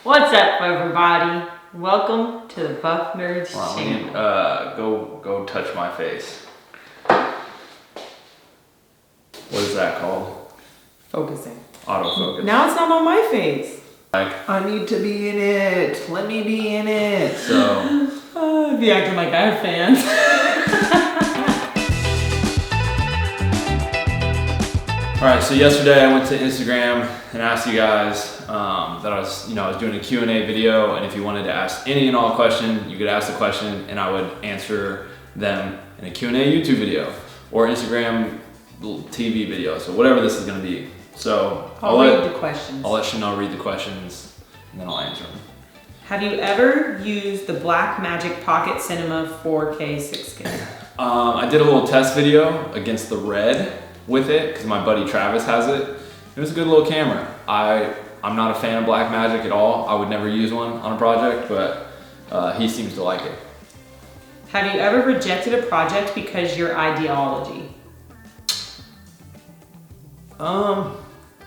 What's up, everybody? Welcome to the Buff Nerds channel. Go touch my face. What is that called? Focusing. Autofocus. Now it's not on my face. I need to be in it. Let me be in it. So. Be acting like I have fans. All right. So yesterday I went to Instagram and asked you guys that I was doing a Q&A video, and if you wanted to ask any and all question, you could ask the question, and I would answer them in a Q&A YouTube video or Instagram TV video. So whatever this is going to be. So I'll read the questions. I'll let Chanel read the questions, and then I'll answer them. Have you ever used the Blackmagic Pocket Cinema 4K 6K? I did a little test video against the Red with it because my buddy Travis has it. It was a good little camera. I'm not a fan of Blackmagic at all. I would never use one on a project, but he seems to like it. Have you ever rejected a project because your ideology?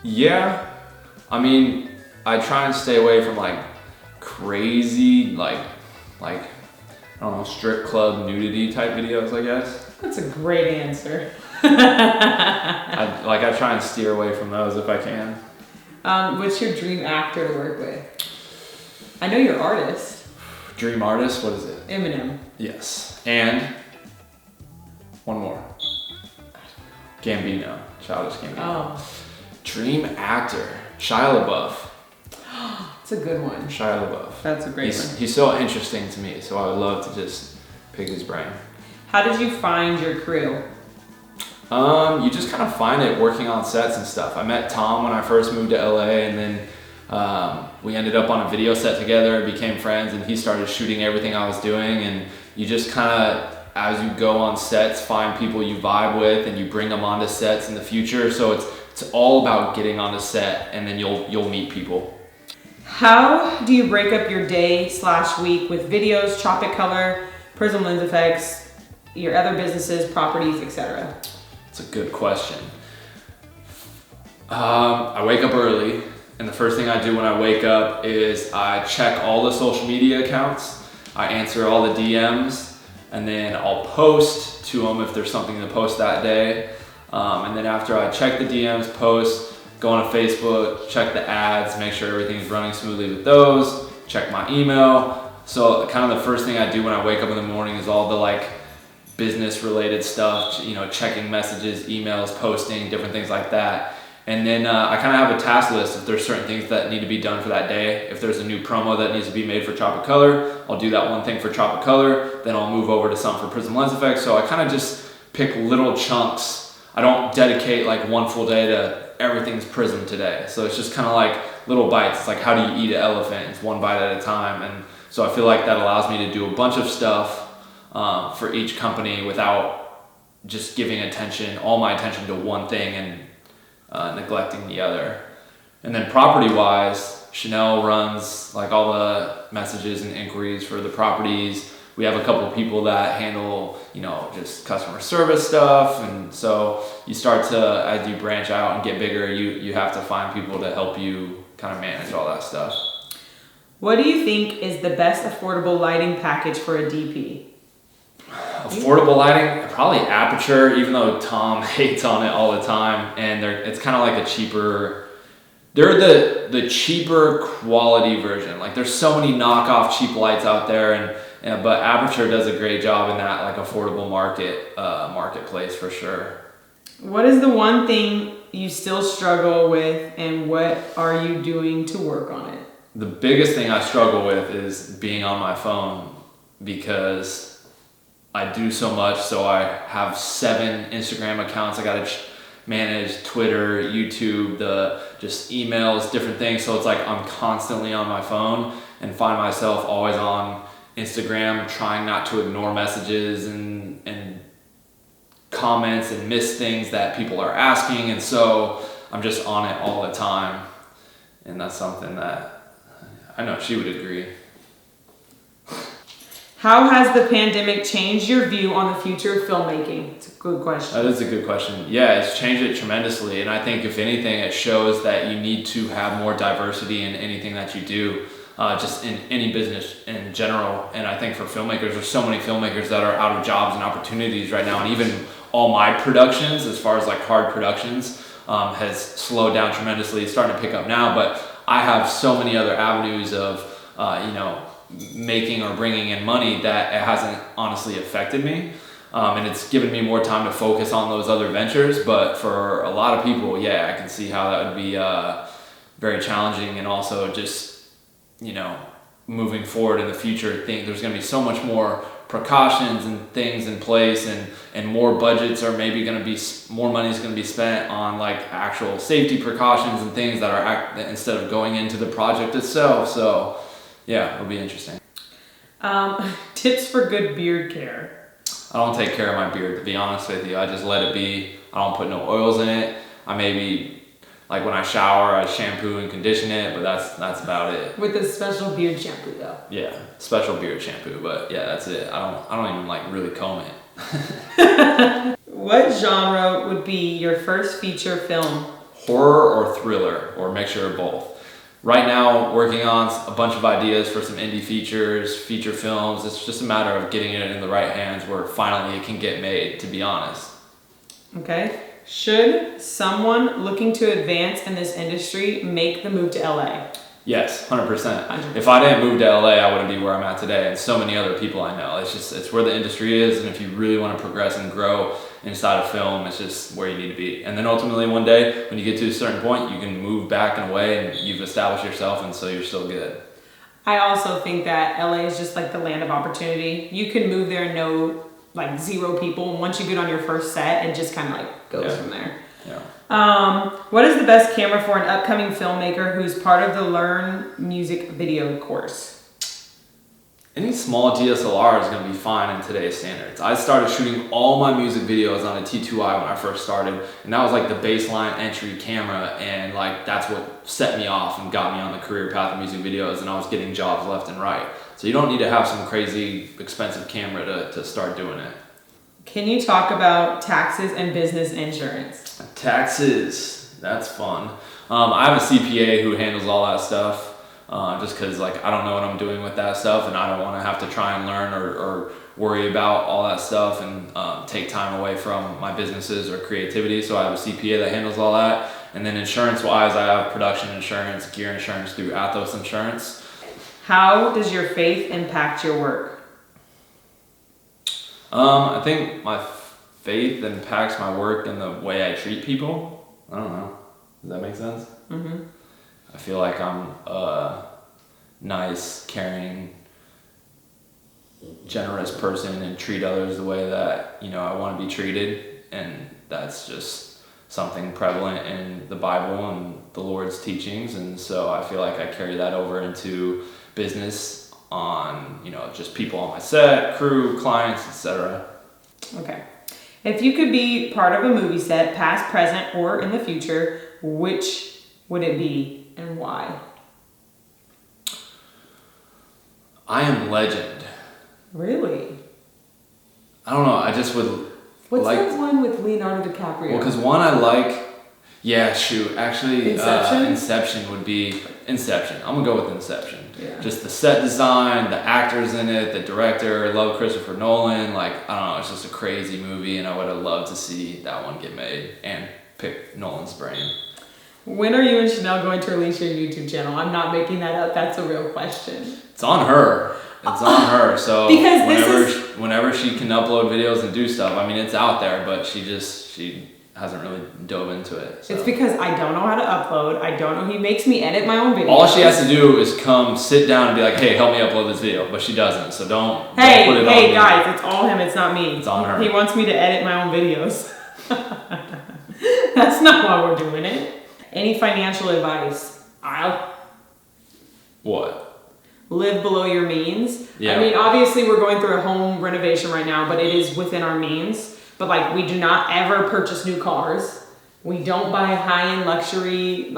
Yeah. I mean, I try and stay away from like crazy, like I don't know, strip club nudity type videos, I guess. That's a great answer. I try and steer away from those if I can. What's your dream actor to work with? I know you're artist. Dream artist? What is it? Eminem. Yes. And one more. Gambino. Childish Gambino. Oh. Dream actor. Shia LaBeouf. It's a good one. Shia LaBeouf. That's a great one. He's so interesting to me, so I would love to just pick his brain. How did you find your crew? You just kind of find it working on sets and stuff. I met Tom when I first moved to LA, and then we ended up on a video set together, became friends, and he started shooting everything I was doing. And you just kind of, as you go on sets, find people you vibe with, and you bring them onto sets in the future. So it's all about getting on the set, and then you'll meet people. How do you break up your day/week with videos, Tropic Color, Prism Lens Effects, your other businesses, properties, etc.? It's a good question. I wake up early, and the first thing I do when I wake up is I check all the social media accounts, I answer all the DMs, and then I'll post to them if there's something to post that day. And then after I check the DMs, post, go on to Facebook, check the ads, make sure everything's running smoothly with those, check my email. So kind of the first thing I do when I wake up in the morning is all the business related stuff, checking messages, emails, posting, different things like that. And then I kind of have a task list if there's certain things that need to be done for that day. If there's a new promo that needs to be made for Tropic Color, I'll do that one thing for Tropic Color, then I'll move over to something for Prism Lens Effects. So I kind of just pick little chunks. I don't dedicate one full day to everything's Prism today. So it's just kind of little bites. It's like, how do you eat an elephant? It's one bite at a time. And so I feel like that allows me to do a bunch of stuff for each company without just giving all my attention to one thing and neglecting the other. And then property-wise, Chanel runs all the messages and inquiries for the properties. We have a couple of people that handle, just customer service stuff. And so you start to, as you branch out and get bigger, you have to find people to help you kind of manage all that stuff. What do you think is the best affordable lighting package for a DP? Affordable lighting, probably Aperture, even though Tom hates on it all the time. And it's kind of a cheaper, they're the cheaper quality version. There's so many knockoff cheap lights out there, but Aperture does a great job in that affordable marketplace for sure. What is the one thing you still struggle with, and what are you doing to work on it? The biggest thing I struggle with is being on my phone, because I do so much. So I have 7 Instagram accounts. I got to manage Twitter, YouTube, just emails, different things. So it's I'm constantly on my phone and find myself always on Instagram, trying not to ignore messages and comments and miss things that people are asking. And so I'm just on it all the time. And that's something that I know she would agree. How has the pandemic changed your view on the future of filmmaking? It's a good question. That is a good question. Yeah, it's changed it tremendously. And I think if anything, it shows that you need to have more diversity in anything that you do, just in any business in general. And I think for filmmakers, there's so many filmmakers that are out of jobs and opportunities right now. And even all my productions, as far as like hard productions, has slowed down tremendously. It's starting to pick up now, but I have so many other avenues of, making or bringing in money that it hasn't honestly affected me. And it's given me more time to focus on those other ventures. But for a lot of people, yeah, I can see how that would be very challenging. And also just, moving forward in the future, I think there's going to be so much more precautions and things in place, and more budgets are maybe going to be, more money is going to be spent on like actual safety precautions and things that are instead of going into the project itself. So yeah, it'll be interesting. Tips for good beard care. I don't take care of my beard, to be honest with you. I just let it be. I don't put no oils in it. I maybe, like when I shower, I shampoo and condition it, but that's about it. With a special beard shampoo though. Yeah, special beard shampoo, but yeah, that's it. I don't even like really comb it. What genre would be your first feature film? Horror or thriller, or a mixture of both. Right now, working on a bunch of ideas for some indie features, feature films. It's just a matter of getting it in the right hands where finally it can get made, to be honest. Okay. Should someone looking to advance in this industry make the move to LA? Yes, 100%. If I didn't move to LA, I wouldn't be where I'm at today, and so many other people I know. It's where the industry is, and if you really want to progress and grow inside of film, it's just where you need to be. And then ultimately one day, when you get to a certain point, you can move back and away, and you've established yourself, and so you're still good. I also think that LA is just like the land of opportunity. You can move there and know like zero people, and once you get on your first set, it just kind of like goes from there. Yeah. What is the best camera for an upcoming filmmaker who's part of the Learn Music Video course? Any small DSLR is going to be fine in today's standards. I started shooting all my music videos on a T2i when I first started, and that was like the baseline entry camera, and like that's what set me off and got me on the career path of music videos, and I was getting jobs left and right. So you don't need to have some crazy expensive camera to start doing it. Can you talk about taxes and business insurance? Taxes, that's fun. I have a CPA who handles all that stuff. Just because like I don't know what I'm doing with that stuff, and I don't want to have to try and learn or worry about all that stuff and take time away from my businesses or creativity. So I have a CPA that handles all that. And then insurance wise, I have production insurance, gear insurance through Athos Insurance. How does your faith impact your work? I think my faith impacts my work in the way I treat people. I don't know. Does that make sense? Mm-hmm. I feel like I'm a nice, caring, generous person and treat others the way that, I want to be treated. And that's just something prevalent in the Bible and the Lord's teachings. And so I feel like I carry that over into business on, just people on my set, crew, clients, etc. Okay. If you could be part of a movie set, past, present, or in the future, which would it be and why? I Am Legend. Really? I don't know. I just would. What's that one with Leonardo DiCaprio? Well, because one I like. Yeah, shoot. Actually, Inception would be Inception. I'm gonna go with Inception. Yeah. Just the set design, the actors in it, the director. I love Christopher Nolan. I don't know. It's just a crazy movie, and I would have loved to see that one get made and pick Nolan's brain. When are you and Chanel going to release your YouTube channel? I'm not making that up. That's a real question. It's on her. It's on her. So because whenever she can upload videos and do stuff, it's out there, but she hasn't really dove into it. So. It's because I don't know how to upload. I don't know. He makes me edit my own videos. All she has to do is come sit down and be like, hey, help me upload this video. But she doesn't. So don't put it on me. Hey, guys, it's all him. It's not me. It's on her. He wants me to edit my own videos. That's not why we're doing it. Any financial advice? What? Live below your means. Yeah. Obviously we're going through a home renovation right now, but it is within our means. But we do not ever purchase new cars. We don't buy high-end luxury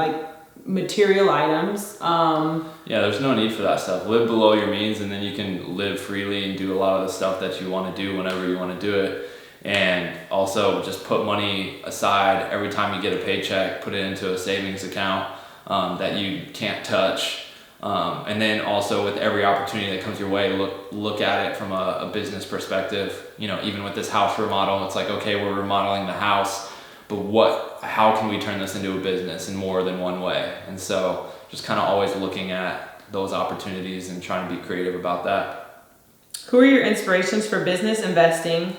material items. Yeah, there's no need for that stuff. Live below your means, and then you can live freely and do a lot of the stuff that you want to do whenever you want to do it. And also just put money aside every time you get a paycheck, put it into a savings account that you can't touch. And then also with every opportunity that comes your way, look at it from a business perspective. You know, even with this house remodel, it's like, okay, we're remodeling the house, but how can we turn this into a business in more than one way? And so just kind of always looking at those opportunities and trying to be creative about that. Who are your inspirations for business investing,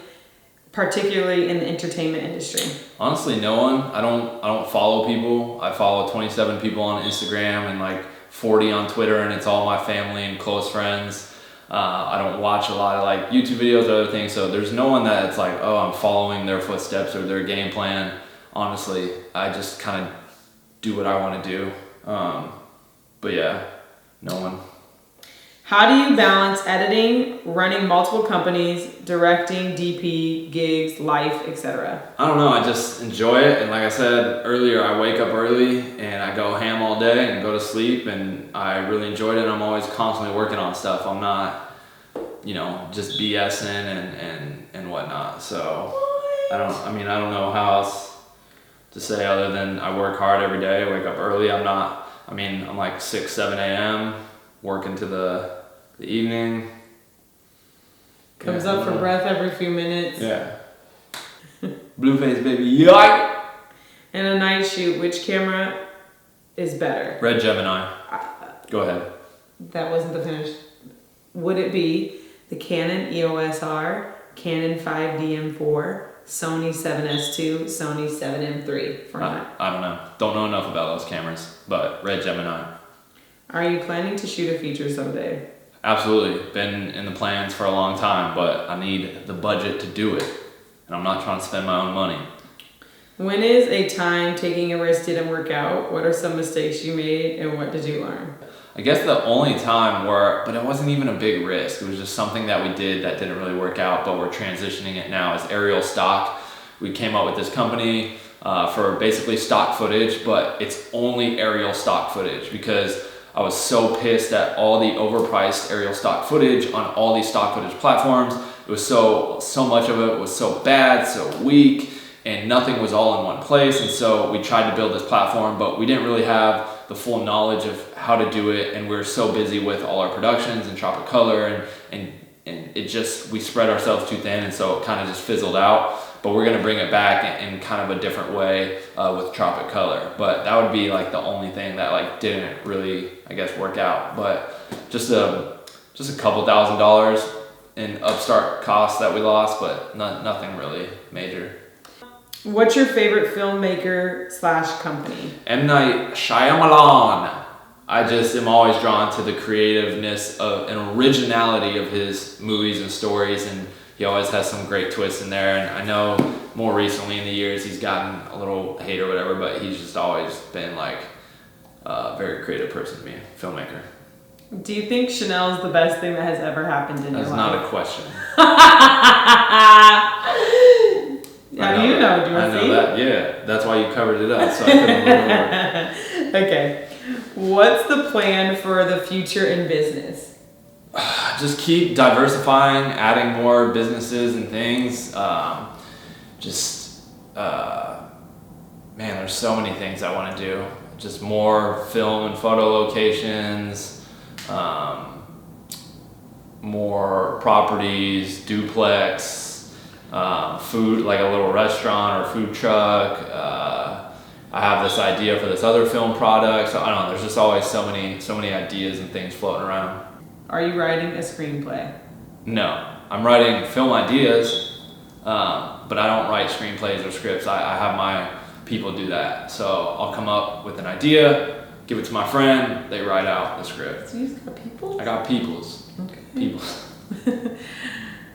particularly in the entertainment industry? Honestly, no one. I don't follow people. I follow 27 people on Instagram and like 40 on Twitter, and it's all my family and close friends. I don't watch a lot of like YouTube videos or other things, so there's no one that it's like, oh, I'm following their footsteps or their game plan. Honestly, I just kind of do what I want to do. But yeah, no one. How do you balance editing, running multiple companies, directing, DP, gigs, life, etc.? I don't know, I just enjoy it, and like I said earlier, I wake up early and I go ham all day and go to sleep, and I really enjoyed it. I'm always constantly working on stuff. I'm not, just BSing and whatnot. So I don't know how else to say other than I work hard every day. I wake up early. I'm like 6, 7 a.m. working to the evening. Comes up for breath every few minutes. Yeah. Blueface baby, yeah. And a night shoot, which camera is better? Red Gemini. Go ahead. That wasn't the finish. Would it be the Canon EOS R, Canon 5DM4, Sony 7S2, Sony 7M3 format? I don't know. Don't know enough about those cameras, but Red Gemini. Are you planning to shoot a feature someday? Absolutely. Been in the plans for a long time, but I need the budget to do it. And I'm not trying to spend my own money. When is a time taking a risk didn't work out? What are some mistakes you made and what did you learn? I guess the only time but it wasn't even a big risk. It was just something that we did that didn't really work out, but we're transitioning it now as aerial stock. We came up with this company for basically stock footage, but it's only aerial stock footage because I was so pissed at all the overpriced aerial stock footage on all these stock footage platforms. It was so much of it was so bad, so weak, and nothing was all in one place. And so we tried to build this platform, but we didn't really have the full knowledge of how to do it. And we were so busy with all our productions and Tropic Color and it just, we spread ourselves too thin. And so it kind of just fizzled out. But we're going to bring it back in kind of a different way with Tropic Color. But that would be like the only thing that like didn't really, I guess, work out. But just a couple $1,000s in upstart costs that we lost, but nothing really major. What's your favorite filmmaker / company? M. Night Shyamalan. I just am always drawn to the creativeness of and originality of his movies and stories, and he always has some great twists in there. And I know more recently in the years he's gotten a little hate or whatever, but he's just always been like a very creative person to me, filmmaker. Do you think Chanel is the best thing that has ever happened in your life? That's not a question. How do you know? Do you want to see? I know that, yeah. That's why you covered it up, so I couldn't move over. Okay. What's the plan for the future in business? Just keep diversifying, adding more businesses and things. Man, there's so many things I want to do. Just more film and photo locations, more properties, duplex, food, like a little restaurant or food truck. I have this idea for this other film product. So I don't know, there's just always so many ideas and things floating around. Are you writing a screenplay? No, I'm writing film ideas, but I don't write screenplays or scripts. I have my people do that. So I'll come up with an idea, give it to my friend, they write out the script. So you've got people? I got peoples. Okay. Peoples.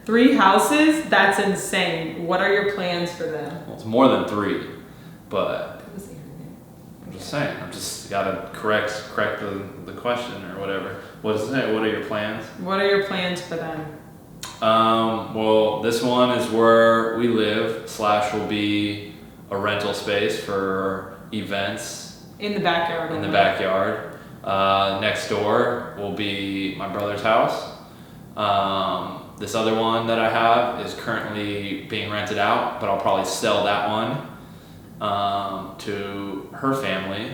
3 houses? That's insane. What are your plans for them? Well, it's more than 3, but I'm just saying. I just gotta correct the question or whatever. What does it say? What are your plans? What are your plans for them? Well, this one is where we live / will be a rental space for events In the backyard. In the backyard. Next door will be my brother's house. This other one that I have is currently being rented out, but I'll probably sell that one to her family.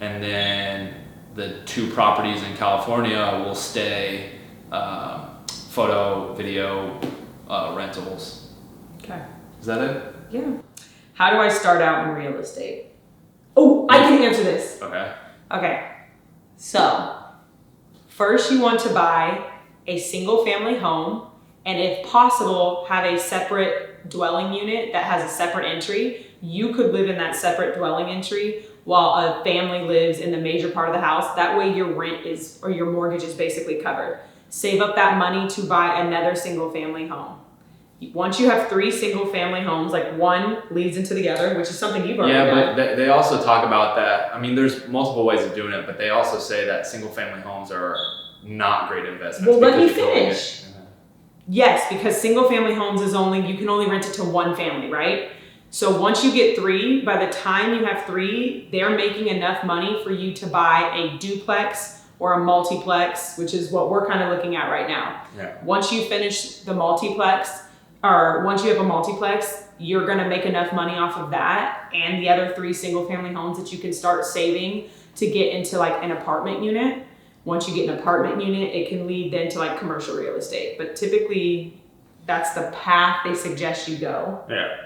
And then the 2 properties in California will stay photo, video, rentals. Okay. Is that it? Yeah. How do I start out in real estate? Oh, I can answer this. Okay. Okay. So, first you want to buy a single family home, and if possible, have a separate dwelling unit that has a separate entry. You could live in that separate dwelling entry while a family lives in the major part of the house. That way your rent is, or your mortgage is basically covered. Save up that money to buy another single family home. Once you have 3 single family homes, like one leads into the other, which is something you've already done. Yeah, but they also talk about that. I mean, there's multiple ways of doing it, but they also say that single family homes are not great investments. Well, let me because you can only finish. Yes, because single family homes is you can only rent it to one family, right? So once you get 3, by the time you have 3, they're making enough money for you to buy a duplex or a multiplex, which is what we're kind of looking at right now. Yeah. Once you finish the multiplex, or once you have a multiplex, you're gonna make enough money off of that and the other 3 single family homes that you can start saving to get into like an apartment unit. Once you get an apartment unit, it can lead then to like commercial real estate. But typically that's the path they suggest you go. Yeah.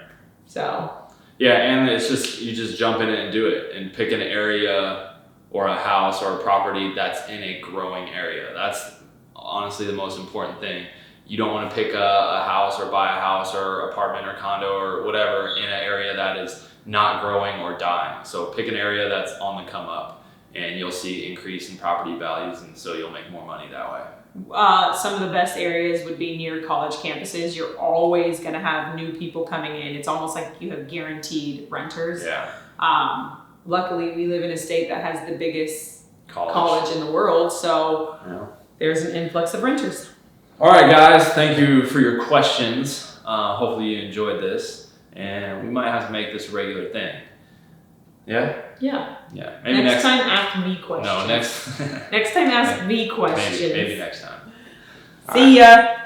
So. Yeah, and it's just, you just jump in it and do it and pick an area or a house or a property that's in a growing area. That's honestly the most important thing. You don't want to pick a house or buy a house or apartment or condo or whatever in an area that is not growing or dying. So pick an area that's on the come up and you'll see increase in property values, and so you'll make more money that way. Some of the best areas would be near college campuses. You're always going to have new people coming in. It's almost like you have guaranteed renters. Yeah. Luckily, we live in a state that has the biggest College in the world, so there's an influx of renters. All right, guys, thank you for your questions. Hopefully you enjoyed this, and we might have to make this a regular thing. Yeah? Yeah. Yeah. Maybe next time, ask me questions. No, next Next time, ask me questions. Maybe next time. See ya.